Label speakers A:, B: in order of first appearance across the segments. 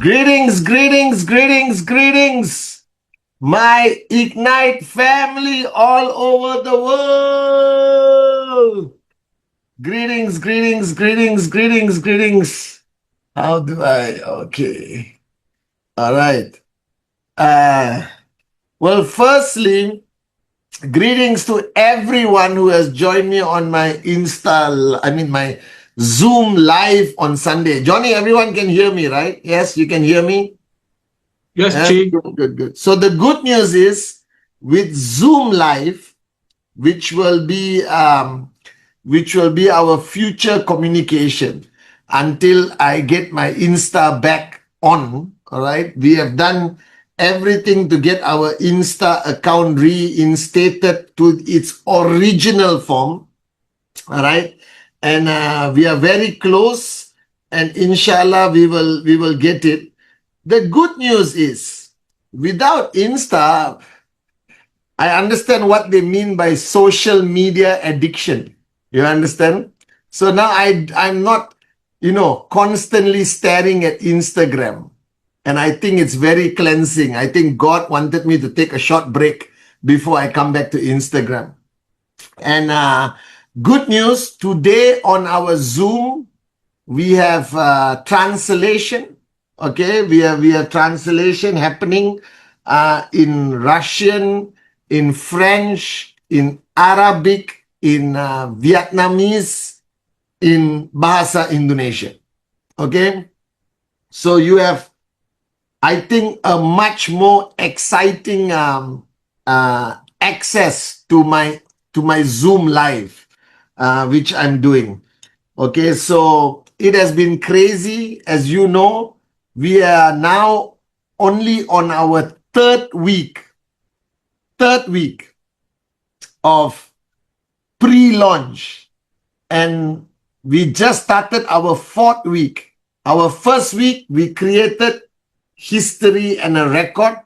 A: Greetings, greetings, greetings, greetings, my Ignite family all over the world. Greetings, greetings, greetings, greetings, greetings. How do I? Okay. All right. Well, firstly, greetings to everyone who has joined me on my my Zoom live on Sunday. Johnny, everyone can hear me, right? Yes, you can hear me?
B: Yes,
A: Yes,
B: Chi.
A: good. So the good news is with Zoom Live, which will be our future communication until I get my Insta back on. All right, we have done everything to get our Insta account reinstated to its original form. All right, and we are very close, and inshallah we will get it. The good news is, without Insta, I understand what they mean by social media addiction. You understand? So now I'm not, constantly staring at Instagram. And I think it's very cleansing. I think God wanted me to take a short break before I come back to Instagram. And good news, today on our Zoom, we have translation. Okay, we have translation happening in Russian, in French, in Arabic, in Vietnamese, in Bahasa Indonesia. Okay, so you have, I think, a much more exciting access to my Zoom live, which I'm doing. Okay, so it has been crazy. As you know, we are now only on our third week of pre-launch, and we just started our fourth week. Our first week, we created history and a record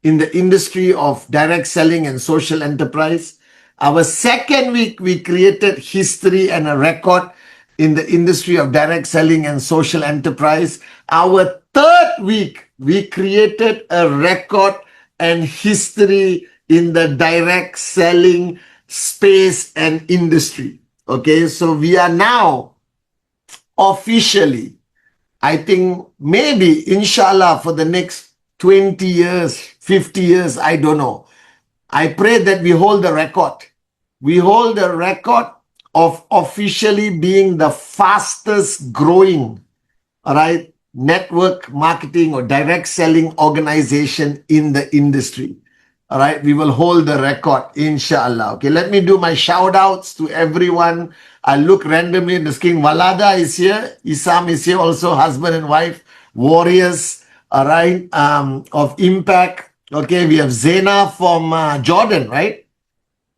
A: in the industry of direct selling and social enterprise. Our second week, we created history and a record in the industry of direct selling and social enterprise. Our third week, we created a record and history in the direct selling space and industry. Okay, so we are now officially, I think maybe, inshallah, for the next 20 years, 50 years, I don't know. I pray that we hold the record. We hold the record of officially being the fastest growing, all right, network marketing or direct selling organization in the industry. All right, we will hold the record, inshallah. Okay, let me do my shout outs to everyone. I look randomly in the screen. Walada is here. Isam is here also, husband and wife, warriors, all right, of impact. Okay, we have Zena from Jordan, right?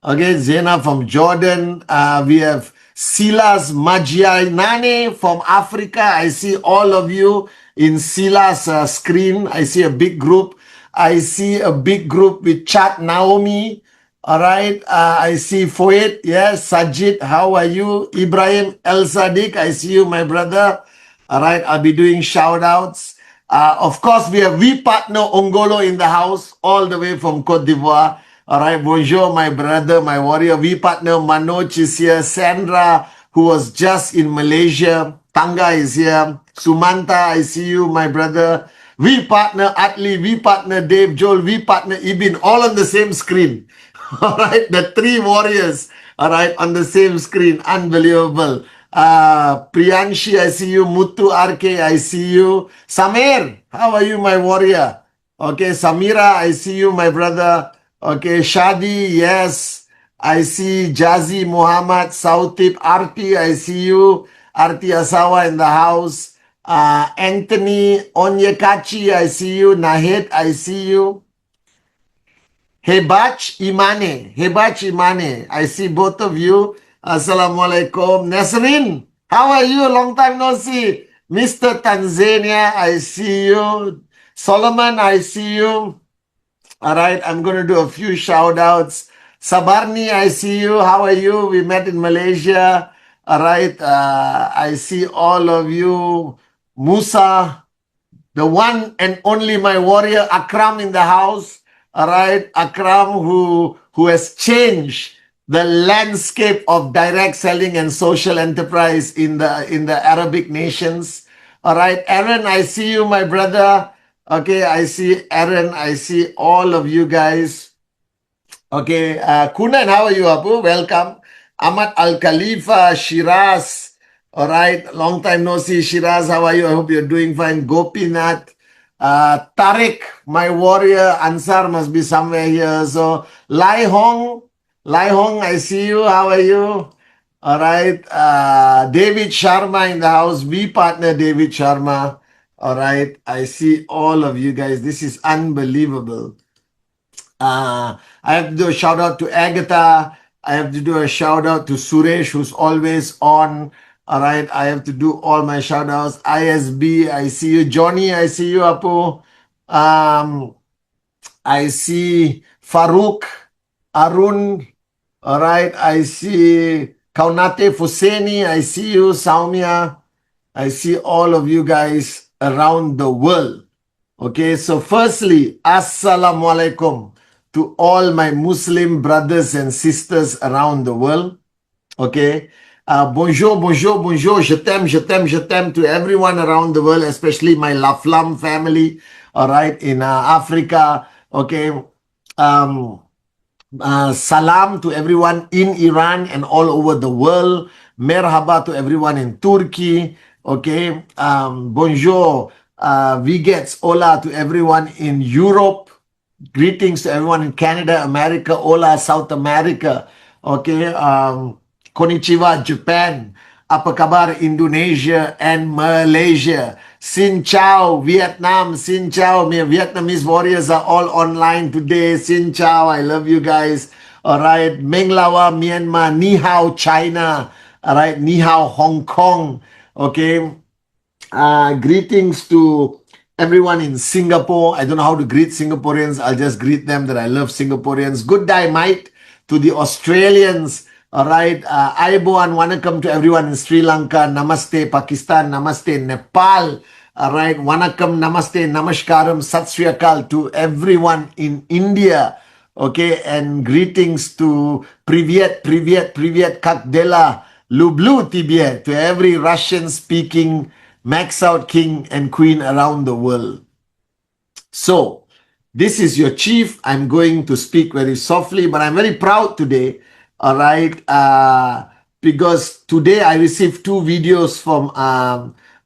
A: Okay, Zena from Jordan. We have Silas Majianane from Africa. I see all of you in Silas' screen. I see a big group. I see a big group with Chat Naomi. All right. I see Foyet. Yes. Sajid, how are you? Ibrahim El Sadiq, I see you, my brother. All right. I'll be doing shout outs. Of course, we have partner Ongolo in the house, all the way from Cote d'Ivoire. All right, bonjour, my brother, my warrior. partner Manoj is here. Sandra, who was just in Malaysia. Tanga is here. Sumanta, I see you, my brother. partner Atli, partner Dave, Joel, partner Ibin, all on the same screen. All right, the three warriors, all right, on the same screen. Unbelievable. Priyanshi, I see you. Muthu RK, I see you. Samir, how are you, my warrior? Okay, Samira, I see you, my brother. Okay, Shadi, yes. I see Jazi Muhammad, Sautip, Arti, I see you. Arti Asawa in the house. Anthony Onyekachi, I see you. Nahid, I see you. Hebach Imane, I see both of you. Assalamualaikum. Nasrin, how are you? Long time no see. Mr. Tanzania, I see you. Solomon, I see you. All right, I'm going to do a few shout outs. Sabarni, I see you. How are you? We met in Malaysia. All right, I see all of you. Musa, the one and only my warrior Akram in the house. All right, Akram, who has changed the landscape of direct selling and social enterprise in the Arabic nations. All right, Aaron, I see you, my brother. Okay, I see Aaron. I see all of you guys. Okay, Kunan, how are you, Abu? Welcome. Ahmad Al Khalifa, Shiraz. All right, long time no see, Shiraz. How are you? I hope you're doing fine. Gopinath, Tariq, my warrior. Ansar must be somewhere here. So, Lai Hong, I see you. How are you? All right, David Sharma in the house. We partner David Sharma. All right, I see all of you guys. This is unbelievable. I have to do a shout out to Agatha. I have to do a shout out to Suresh, who's always on. All right. I have to do all my shout outs. ISB, I see you. Johnny, I see you, Apu. I see Farouk, Arun. All right. I see Kaunate Fuseni. I see you, Saumya. I see all of you guys around the world. Okay, so firstly, Assalamu alaikum to all my Muslim brothers and sisters around the world. Okay, bonjour, bonjour, bonjour, je t'aime to everyone around the world, especially my La Flamme family, all right, in Africa. Okay, salam to everyone in Iran and all over the world. Merhaba to everyone in Turkey. Okay. Bonjour. Vigets. Hola to everyone in Europe. Greetings to everyone in Canada, America. Hola, South America. Okay. Konnichiwa, Japan. Apa kabar, Indonesia and Malaysia. Xin chào, Vietnam. Xin chào. My Vietnamese warriors are all online today. Xin chào. I love you guys. All right. Meng Lawa, Myanmar. Ni hao, China. All right. Ni hao, Hong Kong. Okay. Greetings to everyone in Singapore. I don't know how to greet Singaporeans. I'll just greet them that I love Singaporeans. Good day, mate, to the Australians. All right. Aiboan, Wanakam to everyone in Sri Lanka. Namaste, Pakistan. Namaste, Nepal. All right. Wanakam, Namaste, Namaskaram, Sat Sri Akal to everyone in India. Okay. And greetings to Privyet, Privyet, Privyet, Kak Dela, Lublu Tibie, to every Russian speaking Max Out King and Queen around the world. So, this is your chief. I'm going to speak very softly, but I'm very proud today. All right. Because today I received 2 videos from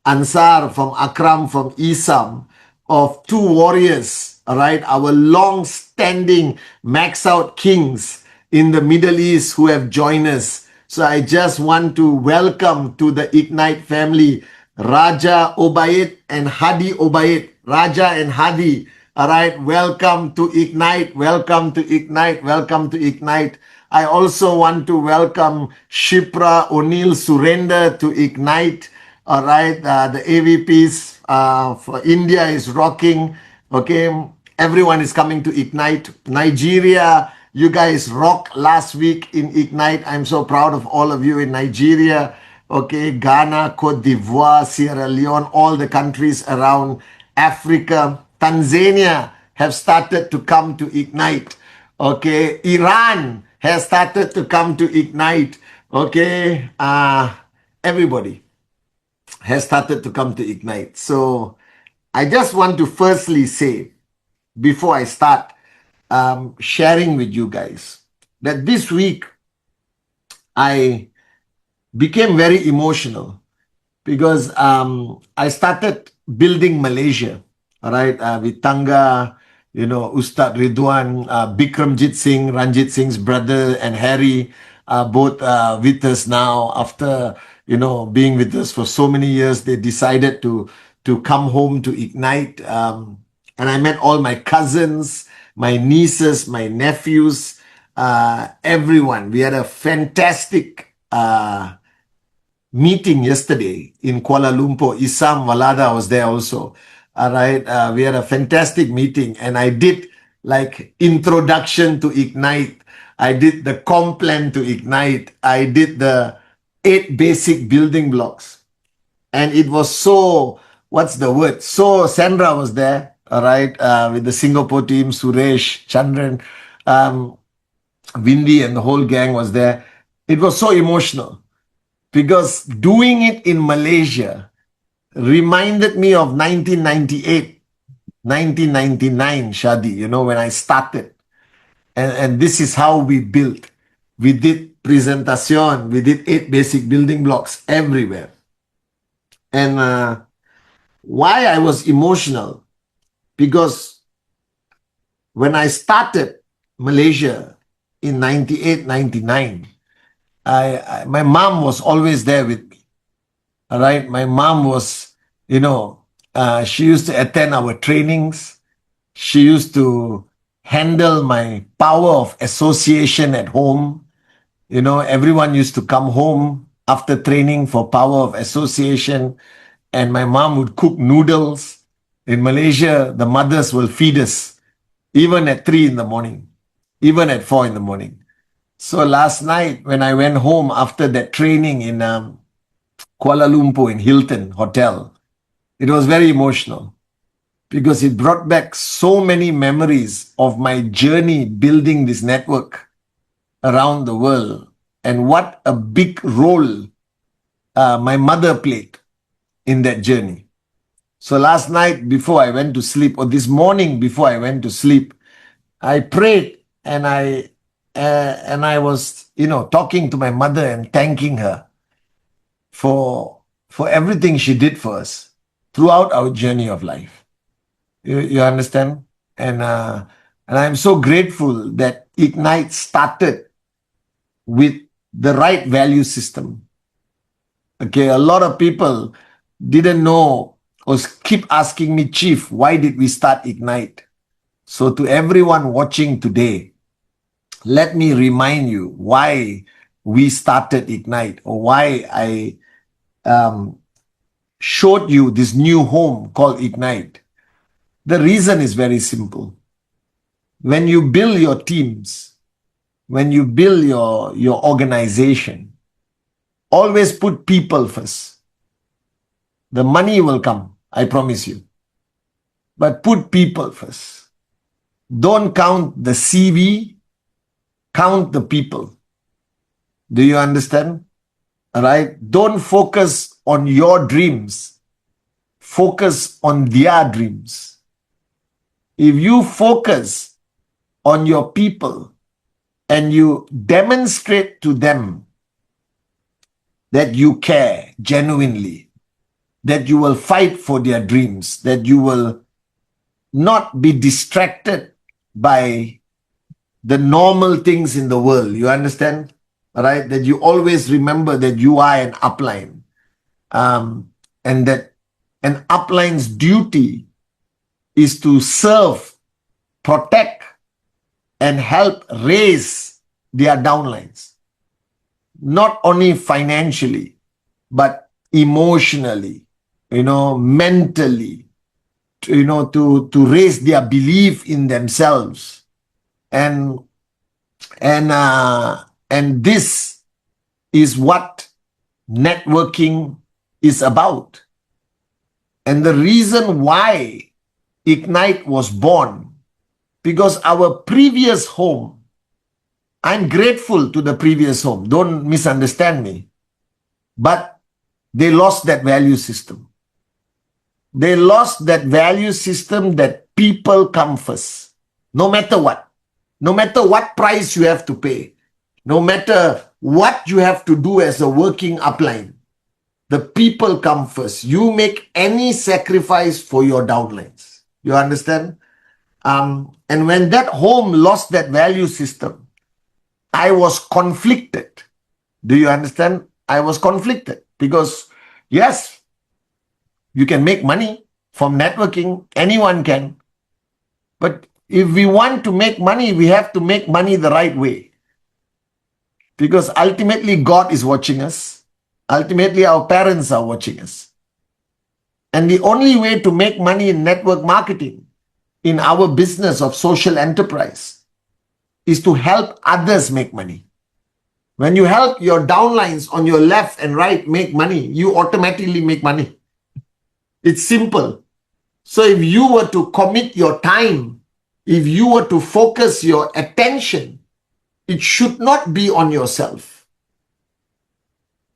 A: Ansar, from Akram, from Isam, of 2 warriors. All right. Our long-standing Max Out Kings in the Middle East who have joined us. So I just want to welcome to the Ignite family Raja Obaid and Hadi Obaid. Raja and Hadi. All right. Welcome to Ignite. Welcome to Ignite. Welcome to Ignite. I also want to welcome Shipra O'Neill Surrender to Ignite. All right. The AVPs for India is rocking. Okay. Everyone is coming to Ignite. Nigeria, you guys rock last week in Ignite. I'm so proud of all of you in Nigeria. Okay, Ghana, Cote d'Ivoire, Sierra Leone, all the countries around Africa. Tanzania have started to come to Ignite. Okay, Iran has started to come to Ignite. Okay, everybody has started to come to Ignite. So I just want to firstly say, before I start sharing with you guys, that this week I became very emotional because I started building Malaysia, all right, with Tanga, you know, Ustad Ridwan, Bikramjit Singh, Ranjit Singh's brother, and Harry, both with us now. After, you know, being with us for so many years, they decided to come home to Ignite. And I met all my cousins, my nieces, my nephews, everyone. We had a fantastic meeting yesterday in Kuala Lumpur. Isam Walada was there also. All right. We had a fantastic meeting, and I did like introduction to Ignite. I did the comp plan to Ignite. I did the 8 basic building blocks. And it was so what's the word? So Sandra was there, all right, with the Singapore team, Suresh, Chandran, Windy, and the whole gang was there. It was so emotional because doing it in Malaysia reminded me of 1998, 1999, Shadi, you know, when I started. And this is how we built. We did presentation, we did 8 basic building blocks everywhere. And why I was emotional, because when I started Malaysia in 98, 99, my mom was always there with me. All right. My mom was, you know, she used to attend our trainings. She used to handle my power of association at home. You know, everyone used to come home after training for power of association, and my mom would cook noodles. In Malaysia, the mothers will feed us even at 3 in the morning, even at 4 in the morning. So last night when I went home after that training in Kuala Lumpur in Hilton Hotel, it was very emotional because it brought back so many memories of my journey building this network around the world, and what a big role my mother played in that journey. So last night before I went to sleep, or this morning before I went to sleep, I prayed and I was, you know, talking to my mother and thanking her for everything she did for us throughout our journey of life. You understand? And I'm so grateful that Ignite started with the right value system. Okay, a lot of people didn't know or keep asking me, Chief, why did we start Ignite? So to everyone watching today, let me remind you why we started Ignite, or why I showed you this new home called Ignite. The reason is very simple. When you build your teams, when you build your organization, always put people first. The money will come, I promise you. But put people first. Don't count the CV, count the people. Do you understand? All right? Don't focus on your dreams. Focus on their dreams. If you focus on your people and you demonstrate to them that you care genuinely, that you will fight for their dreams, that you will not be distracted by the normal things in the world. You understand? Right? That you always remember that you are an upline. And that an upline's duty is to serve, protect, and help raise their downlines. Not only financially, but emotionally, you know, mentally, you know, to raise their belief in themselves. And this is what networking is about. And the reason why Ignite was born, because our previous home, I'm grateful to the previous home, don't misunderstand me, but they lost that value system. They lost that value system that people come first, no matter what. No matter what price you have to pay, no matter what you have to do as a working upline, the people come first. You make any sacrifice for your downlines. You understand? And when that home lost that value system, I was conflicted. Do you understand? I was conflicted because, yes, you can make money from networking. Anyone can. But if we want to make money, we have to make money the right way. Because ultimately, God is watching us. Ultimately, our parents are watching us. And the only way to make money in network marketing, in our business of social enterprise, is to help others make money. When you help your downlines on your left and right make money, you automatically make money. It's simple. So if you were to commit your time, if you were to focus your attention, it should not be on yourself.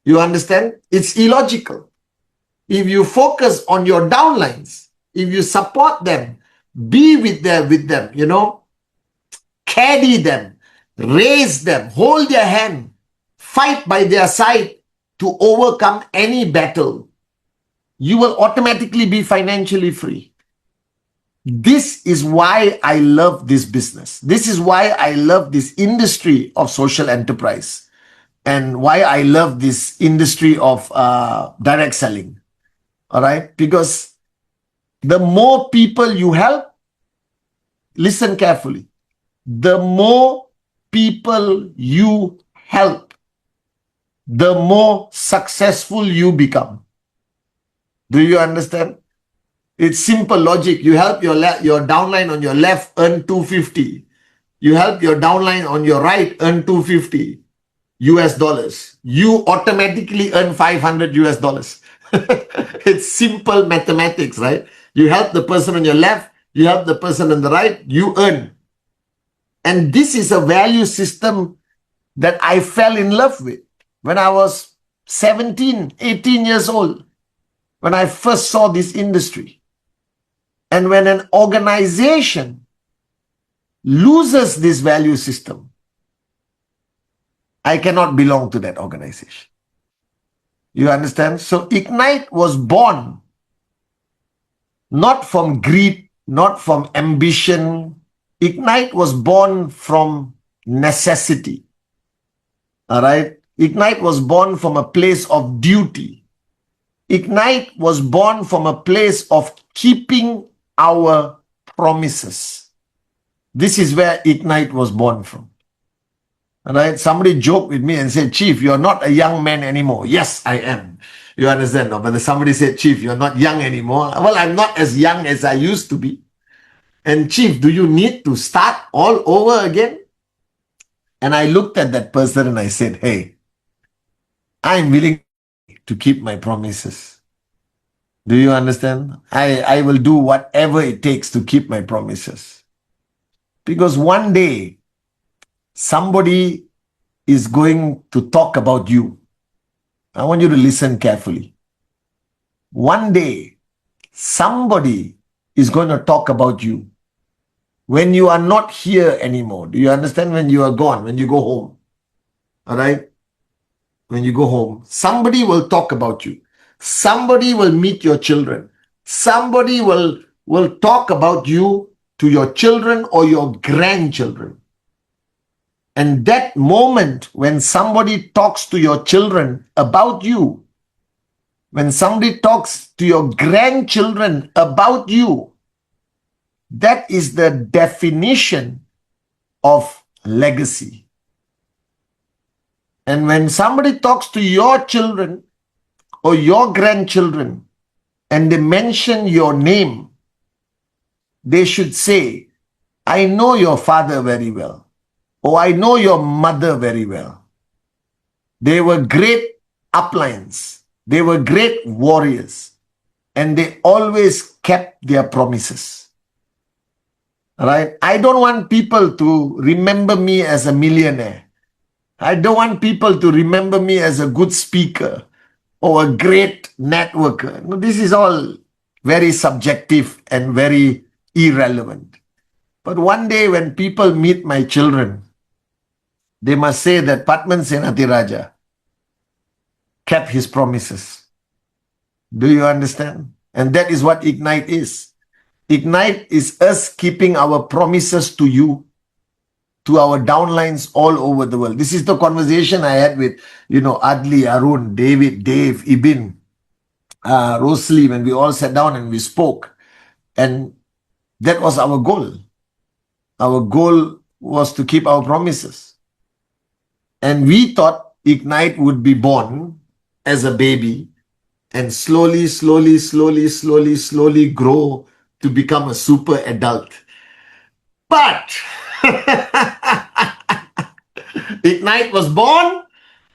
A: You understand? It's illogical. If you focus on your downlines, if you support them, be with them, carry them, raise them, hold their hand, fight by their side to overcome any battle, you will automatically be financially free. This is why I love this business. This is why I love this industry of social enterprise, and why I love this industry of direct selling. All right? Because the more people you help, listen carefully, the more people you help, the more successful you become. Do you understand? It's simple logic. You help your downline on your left, earn 250. You help your downline on your right, earn 250 US dollars. You automatically earn 500 US dollars. It's simple mathematics, right? You help the person on your left, you help the person on the right, you earn. And this is a value system that I fell in love with when I was 17, 18 years old, when I first saw this industry. And when an organization loses this value system, I cannot belong to that organization. You understand? So Ignite was born not from greed, not from ambition. Ignite was born from necessity. All right? Ignite was born from a place of duty. Ignite was born from a place of keeping our promises. This is where Ignite was born from. All right? Somebody joked with me and said, Chief, you're not a young man anymore. Yes, I am. You understand? No? But somebody said, Chief, you're not young anymore. Well, I'm not as young as I used to be. And Chief, do you need to start all over again? And I looked at that person and I said, hey, I'm willing to keep my promises. Do you understand? I will do whatever it takes to keep my promises. Because one day, somebody is going to talk about you. I want you to listen carefully. One day, somebody is going to talk about you when you are not here anymore. Do you understand? When you are gone, when you go home. All right? When you go home, somebody will talk about you. Somebody will meet your children. Somebody will talk about you to your children or your grandchildren. And that moment when somebody talks to your children about you, when somebody talks to your grandchildren about you, that is the definition of legacy. And when somebody talks to your children or your grandchildren and they mention your name, they should say, I know your father very well. Oh, I know your mother very well. They were great uplines. They were great warriors. And they always kept their promises. All right? I don't want people to remember me as a millionaire. I don't want people to remember me as a good speaker or a great networker. No, this is all very subjective and very irrelevant. But one day when people meet my children, they must say that Padman Senathirajah kept his promises. Do you understand? And that is what Ignite is. Ignite is us keeping our promises to you, to our downlines all over the world. This is the conversation I had with, Adli, Arun, David, Dave, Ibin, Rosli, when we all sat down and we spoke. And that was our goal. Our goal was to keep our promises. And we thought Ignite would be born as a baby and slowly grow to become a super adult. But Ignite was born,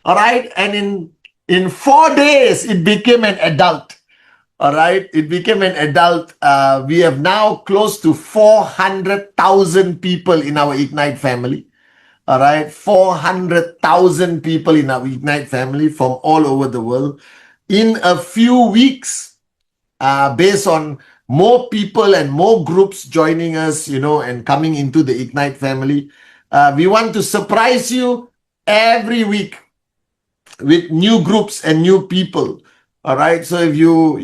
A: all right, and in 4 days, it became an adult. All right. It became an adult. We have now close to 400,000 people in our Ignite family. All right. 400,000 people in our Ignite family from all over the world. In a few weeks, based on more people and more groups joining us, and coming into the Ignite family, we want to surprise you every week with new groups and new people. All right. So if you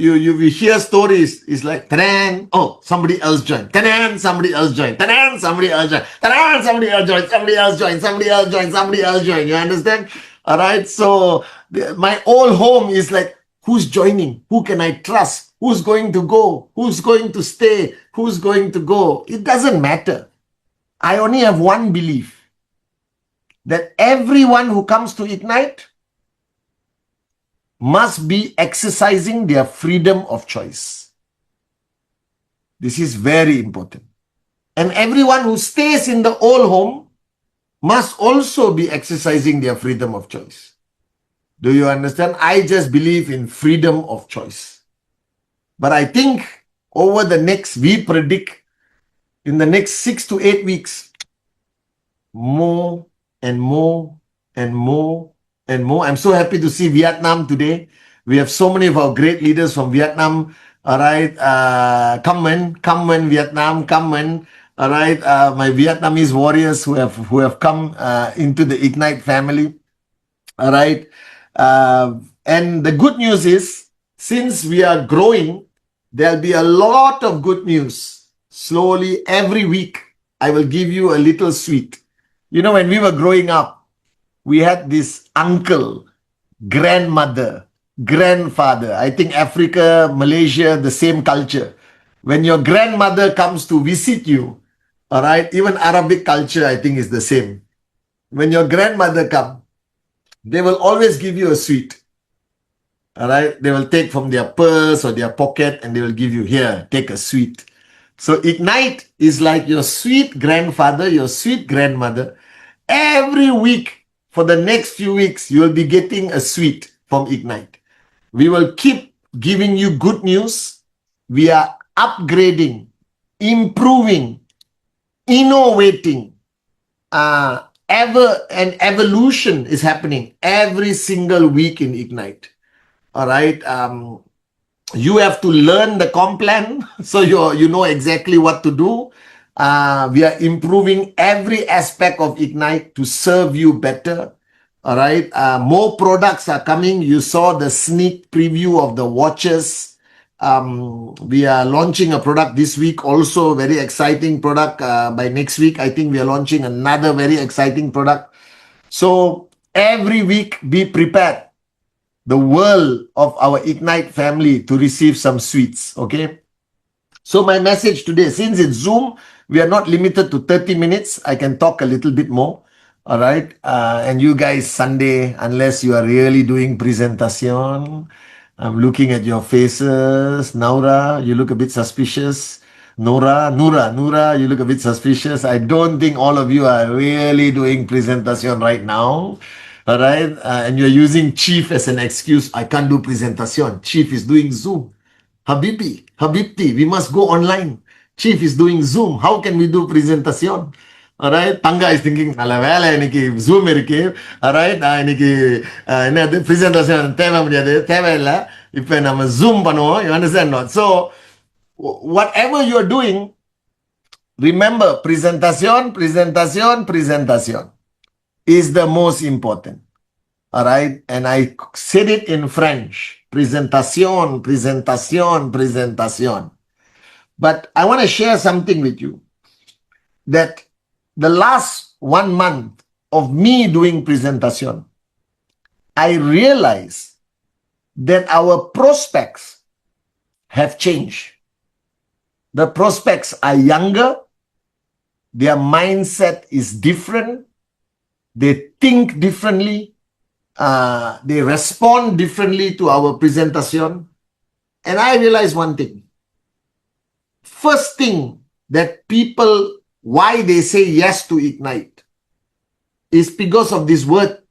A: hear stories, it's like, ta-dan, oh, somebody else joined. Ta-dan, somebody else joined. Ta-dan, somebody else joined. Ta-dan, somebody else joined. Somebody else joined. Somebody else joined. Somebody else joined. You understand? All right. So my whole home is like, who's joining? Who can I trust? Who's going to go? Who's going to stay? Who's going to go? It doesn't matter. I only have one belief, that everyone who comes to Ignite must be exercising their freedom of choice. This is very important. And everyone who stays in the old home must also be exercising their freedom of choice. Do you understand? I just believe in freedom of choice. But I think we predict in the next 6 to 8 weeks, more and more and more and more. I'm so happy to see Vietnam today. We have so many of our great leaders from Vietnam. All right. Come in, Vietnam, come in. All right. My Vietnamese warriors who have come into the Ignite family. All right. And the good news is, since we are growing, there'll be a lot of good news. Slowly, every week, I will give you a little sweet. When we were growing up, we had this uncle, grandmother, grandfather. I think Africa, Malaysia, the same culture. When your grandmother comes to visit you, all right, even Arabic culture, I think, is the same. When your grandmother comes, they will always give you a sweet. All right, they will take from their purse or their pocket and they will give you, here, take a sweet. So Ignite is like your sweet grandfather, your sweet grandmother. Every week, for the next few weeks, you will be getting a sweet from Ignite. We will keep giving you good news. We are upgrading, improving, innovating. Evolution is happening every single week in Ignite. All right. You have to learn the Complan, so you know exactly what to do. We are improving every aspect of Ignite to serve you better. All right. More products are coming. You saw the sneak preview of the watches. We are launching a product this week, also very exciting product. By next week, I think we are launching another very exciting product. So every week, be prepared, the world of our Ignite family, to receive some sweets. Okay. So my message today, since it's Zoom, we are not limited to 30 minutes. I can talk a little bit more. All right. And you guys, Sunday, unless you are really doing presentation, I'm looking at your faces. Naura, you look a bit suspicious. Nura, you look a bit suspicious. I don't think all of you are really doing presentation right now. All right. And you're using Chief as an excuse. I can't do presentation. Chief is doing Zoom. Habibti, we must go online. Chief is doing Zoom. How can we do presentation? All right. Tanga is thinking, Zoom irukku. All right. Presentation தேவையில்லை. இப்ப நம்ம Zoom பண்ணுவோம். You understand not? So, whatever you're doing, remember, presentation is the most important. All right. And I said it in French. Presentation. But I want to share something with you, that the last 1 month of me doing presentation, I realized that our prospects have changed. The prospects are younger. Their mindset is different. They think differently. They respond differently to our presentation. And I realized one thing. First thing that people, why they say yes to Ignite, is because of this word.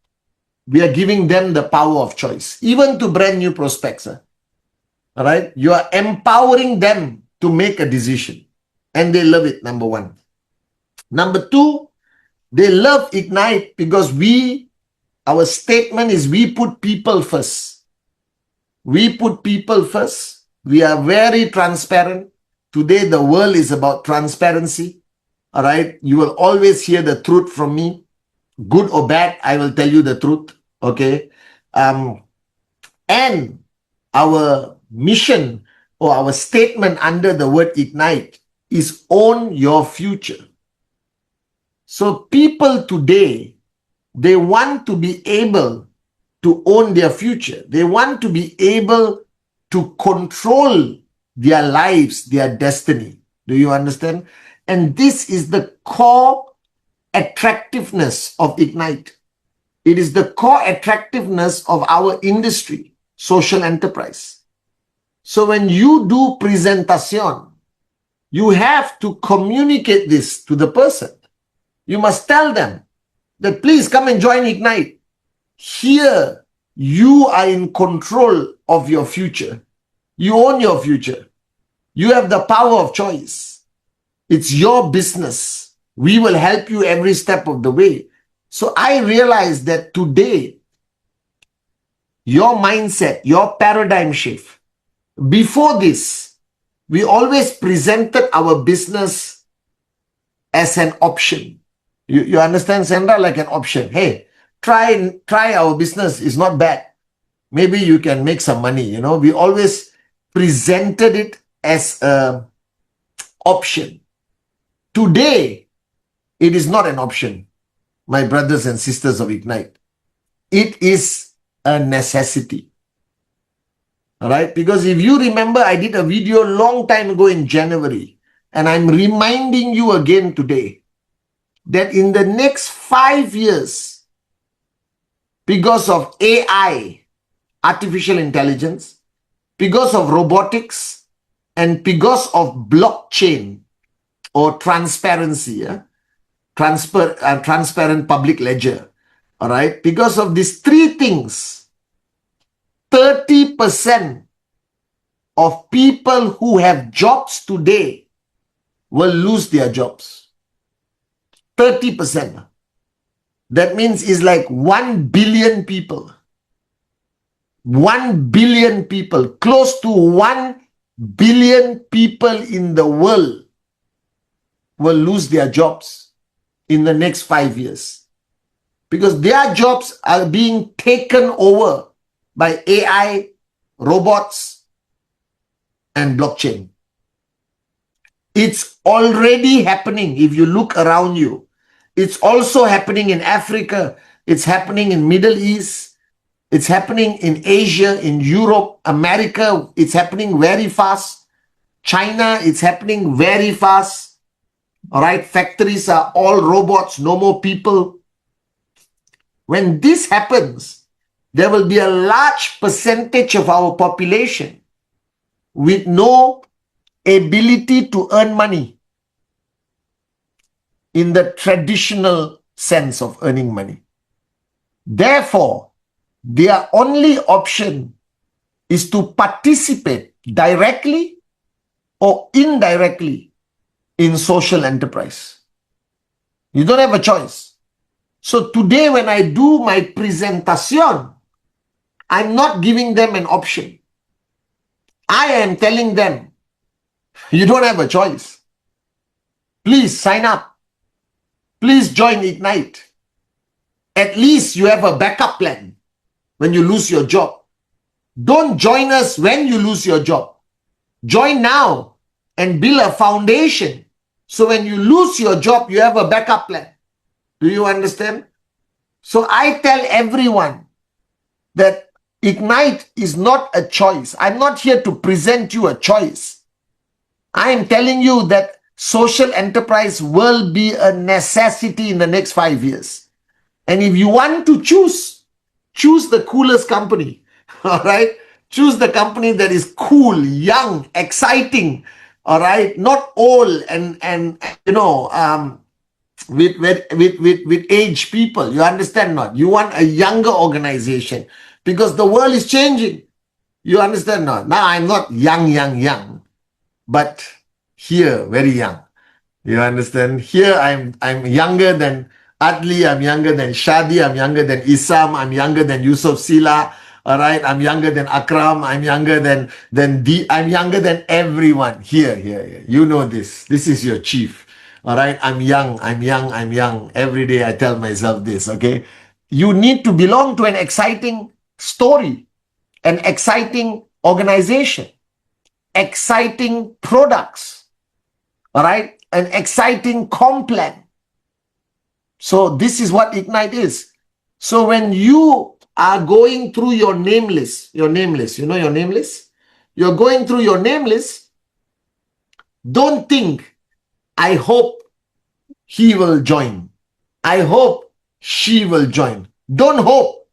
A: We are giving them the power of choice, even to brand new prospects. All All right. You are empowering them to make a decision. And they love it, number one. Number two, they love Ignite because our statement is we put people first. We put people first. We are very transparent. Today, the world is about transparency. All right. You will always hear the truth from me. Good or bad, I will tell you the truth. Okay. And our mission or our statement under the word Ignite is own your future. So people today, they want to be able to own their future. They want to be able to control their lives, their destiny. Do you understand? And this is the core attractiveness of Ignite. It is the core attractiveness of our industry, social enterprise. So when you do presentation, you have to communicate this to the person. You must tell them that please come and join Ignite. Here, you are in control of your future. You own your future. You have the power of choice. It's your business. We will help you every step of the way. So I realized that today, your mindset, your paradigm shift. Before this, we always presented our business as an option. You understand, Sandra? Like an option. Hey, try our business. It's not bad. Maybe you can make some money. You know, we always presented it as an option. Today, it is not an option, my brothers and sisters of Ignite. It is a necessity. All right? Because if you remember, I did a video a long time ago in January, and I'm reminding you again today that in the next 5 years, because of AI, artificial intelligence, because of robotics, and because of blockchain or transparency, transparent public ledger, all right? Because of these three things, 30% of people who have jobs today will lose their jobs. 30%. That means it's like 1 billion people. 1 billion people, close to 1 billion people in the world will lose their jobs in the next 5 years. Because their jobs are being taken over by AI, robots, and blockchain. It's already happening if you look around you. It's also happening in Africa. It's happening in Middle East. It's happening in Asia, in Europe, America. It's happening very fast. China, it's happening very fast. All right, factories are all robots, no more people. When this happens, there will be a large percentage of our population with no ability to earn money in the traditional sense of earning money. Therefore, their only option is to participate directly or indirectly in social enterprise. You don't have a choice. So today when I do my presentation, I'm not giving them an option. I am telling them, you don't have a choice. Please sign up. Please join Ignite. At least you have a backup plan when you lose your job. Don't join us when you lose your job. Join now and build a foundation. So when you lose your job, you have a backup plan. Do you understand? So I tell everyone that Ignite is not a choice. I'm not here to present you a choice. I am telling you that social enterprise will be a necessity in the next 5 years. And if you want to choose the coolest company. All right? Choose the company that is cool, young, exciting. All right? Not old and you know, with aged people. You understand not? You want a younger organization because the world is changing. You understand now? Now I'm not young, but here very young. You understand? Here I'm younger than Adli, I'm younger than Shadi, I'm younger than Isam, I'm younger than Yusuf Sila. All right, I'm younger than Akram, I'm younger than I'm younger than everyone here. You know this. This is your chief. All right, I'm young. Every day I tell myself this, okay? You need to belong to an exciting story, an exciting organization, exciting products, all right? An exciting complan. So this is what Ignite is. So when you are going through your name list, you know your name list? You're going through your name list, don't think, I hope he will join. I hope she will join. Don't hope.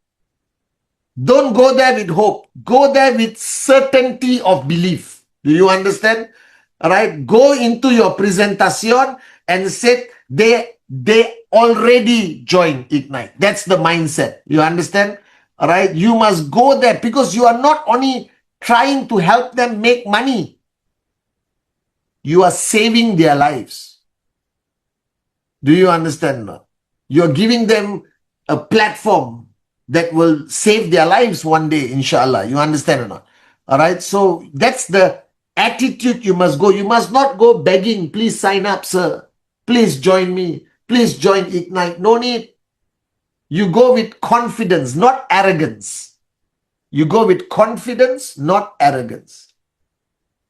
A: Don't go there with hope. Go there with certainty of belief. Do you understand? All right. Go into your presentation and say they already joined Ignite. That's the mindset. You understand? All right. You must go there because you are not only trying to help them make money. You are saving their lives. Do you understand now? You're giving them a platform that will save their lives one day, inshallah. You understand or not? All right. So that's the attitude you must go. You must not go begging, please sign up, sir. Please join me. Please join Ignite. No need. You go with confidence, not arrogance. You go with confidence, not arrogance.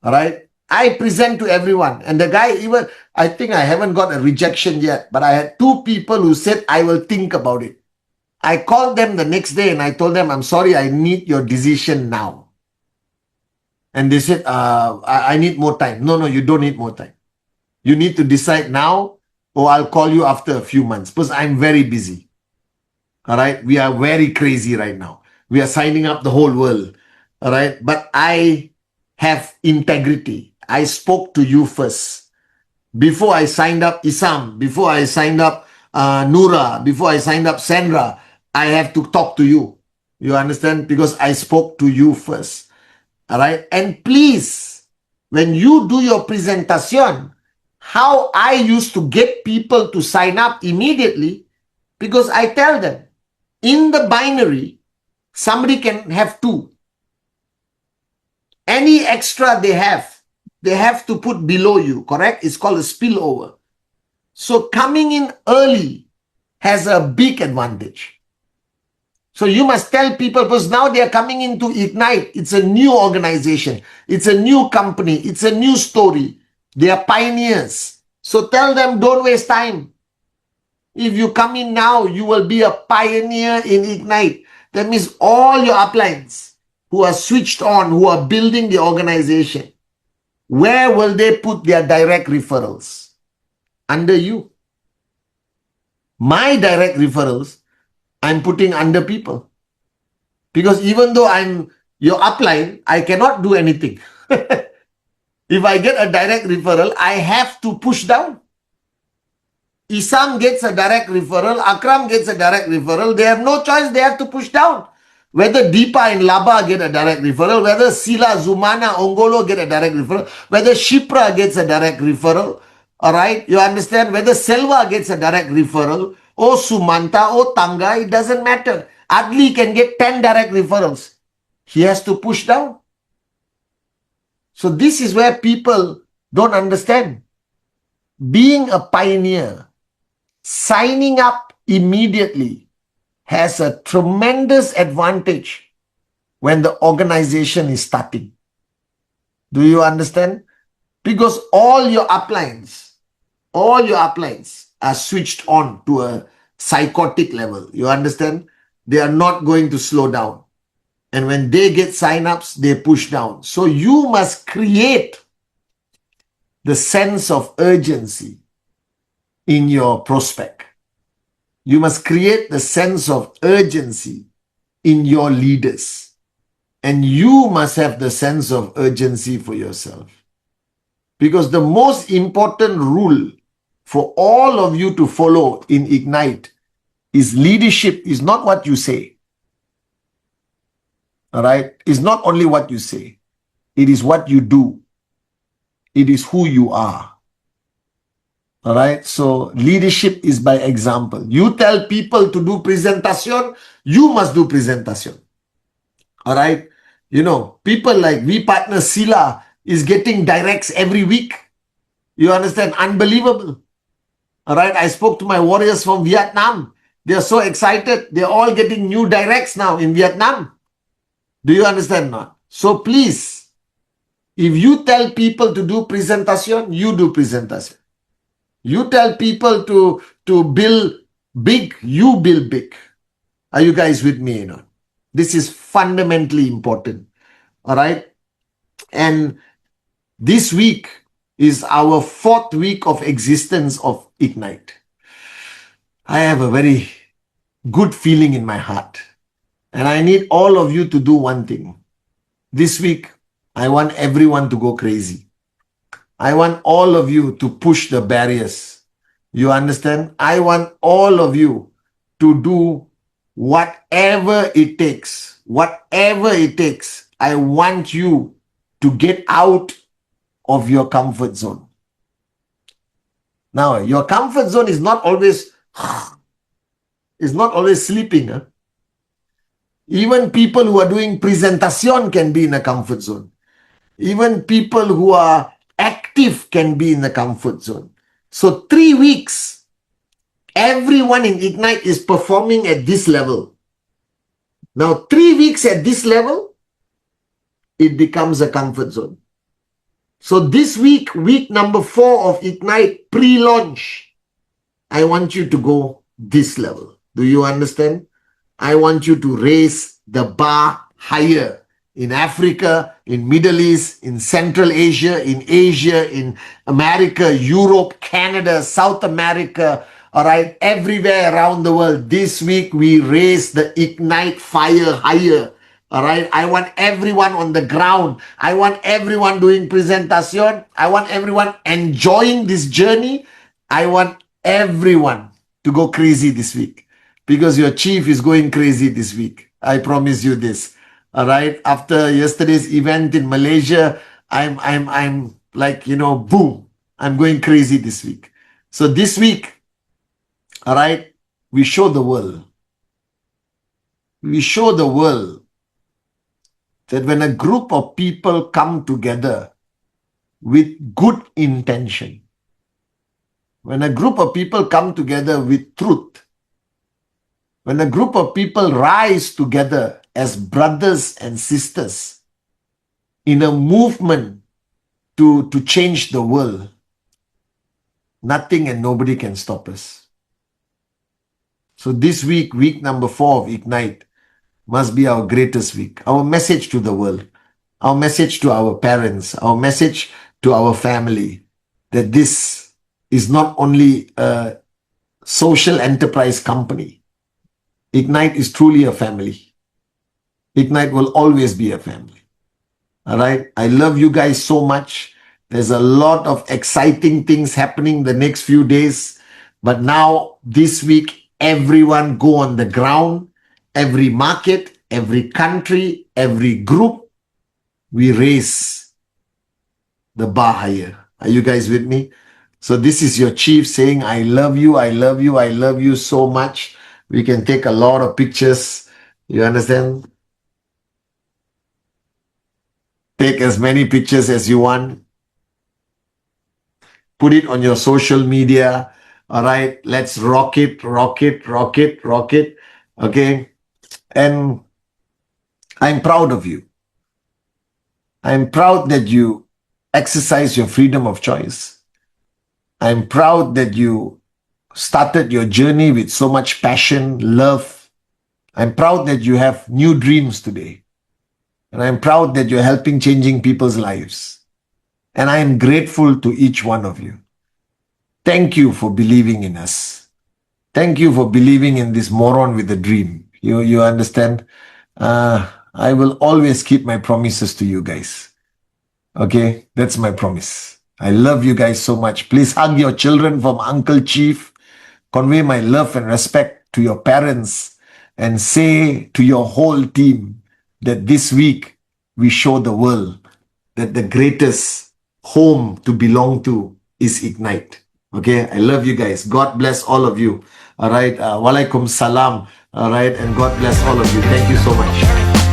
A: All right. I present to everyone. And the guy even, I think I haven't got a rejection yet, but I had 2 people who said, I will think about it. I called them the next day and I told them, I'm sorry, I need your decision now. And they said, I need more time. No, you don't need more time. You need to decide now or I'll call you after a few months because I'm very busy. All right. We are very crazy right now. We are signing up the whole world. All right. But I have integrity. I spoke to you first. Before I signed up Isam, before I signed up Noura, before I signed up Sandra, I have to talk to you. You understand? Because I spoke to you first. All right. And please, when you do your presentation, how I used to get people to sign up immediately, because I tell them, in the binary, somebody can have 2. Any extra they have to put below you, correct? It's called a spillover. So coming in early has a big advantage. So you must tell people, because now they are coming into Ignite. It's a new organization. It's a new company. It's a new story. They are pioneers. So tell them, don't waste time. If you come in now, you will be a pioneer in Ignite. That means all your uplines who are switched on, who are building the organization, where will they put their direct referrals? Under you. My direct referrals, I'm putting under people. Because even though I'm your upline, I cannot do anything. If I get a direct referral, I have to push down. Isam gets a direct referral, Akram gets a direct referral. They have no choice, they have to push down. Whether Deepa and Laba get a direct referral, whether Sila, Zumana, Ongolo get a direct referral, whether Shipra gets a direct referral, all right? You understand? Whether Selva gets a direct referral, or Sumanta, or Tanga, it doesn't matter. Adli can get 10 direct referrals. He has to push down. So this is where people don't understand. Being a pioneer, signing up immediately has a tremendous advantage when the organization is starting. Do you understand? Because all your uplines are switched on to a psychotic level. You understand? They are not going to slow down. And when they get sign-ups, they push down. So you must create the sense of urgency in your prospect. You must create the sense of urgency in your leaders. And you must have the sense of urgency for yourself. Because the most important rule for all of you to follow in Ignite is leadership is not what you say. All right. It's not only what you say. It is what you do. It is who you are. All right. So leadership is by example. You tell people to do presentation, you must do presentation. All right. You know, people like we partner Sila is getting directs every week. You understand? Unbelievable. All right. I spoke to my warriors from Vietnam. They're so excited. They're all getting new directs now in Vietnam. Do you understand now? So please, if you tell people to do presentation, you do presentation. You tell people to build big, you build big. Are you guys with me? You know, this is fundamentally important. All right. And this week is our 4th week of existence of Ignite. I have a very good feeling in my heart. And I need all of you to do one thing. This week, I want everyone to go crazy. I want all of you to push the barriers. You understand? I want all of you to do whatever it takes. Whatever it takes. I want you to get out of your comfort zone. Now, your comfort zone is not always sleeping. Huh? Even people who are doing presentation can be in a comfort zone. Even people who are active can be in the comfort zone. So 3 weeks, everyone in Ignite is performing at this level. Now 3 weeks at this level, it becomes a comfort zone. So this week, week number 4 of Ignite pre-launch, I want you to go this level. Do you understand? I want you to raise the bar higher. In Africa, in Middle East, in Central Asia, in America, Europe, Canada, South America, all right, everywhere around the world. This week, we raise the Ignite fire higher. All right, I want everyone on the ground. I want everyone doing presentation. I want everyone enjoying this journey. I want everyone to go crazy this week because your chief is going crazy this week. I promise you this. All right. After yesterday's event in Malaysia, I'm like, you know, boom, I'm going crazy this week. So this week, all right, we show the world. We show the world that when a group of people come together with good intention, when a group of people come together with truth, when a group of people rise together as brothers and sisters in a movement to change the world, nothing and nobody can stop us. So this week, week number 4 of Ignite, must be our greatest week. Our message to the world, our message to our parents, our message to our family, that this is not only a social enterprise company. Ignite is truly a family. Ignite will always be a family. All right. I love you guys so much. There's a lot of exciting things happening the next few days. But now, this week, everyone go on the ground. Every market, every country, every group, we raise the bar higher. Are you guys with me? So this is your chief saying, I love you, I love you, I love you so much. We can take a lot of pictures. You understand? Take as many pictures as you want. Put it on your social media. All right, let's rock it, rock it, rock it, rock it. Okay. And I'm proud of you. I'm proud that you exercise your freedom of choice. I'm proud that you started your journey with so much passion, love. I'm proud that you have new dreams today. And I'm proud that you're helping changing people's lives. And I am grateful to each one of you. Thank you for believing in us. Thank you for believing in this moron with a dream. You understand? I will always keep my promises to you guys. Okay, that's my promise. I love you guys so much. Please hug your children from Uncle Chief. Convey my love and respect to your parents and say to your whole team, that this week we show the world that the greatest home to belong to is Ignite. Okay, I love you guys. God bless all of you. All right, walaikum salam. All right, and God bless all of you. Thank you so much.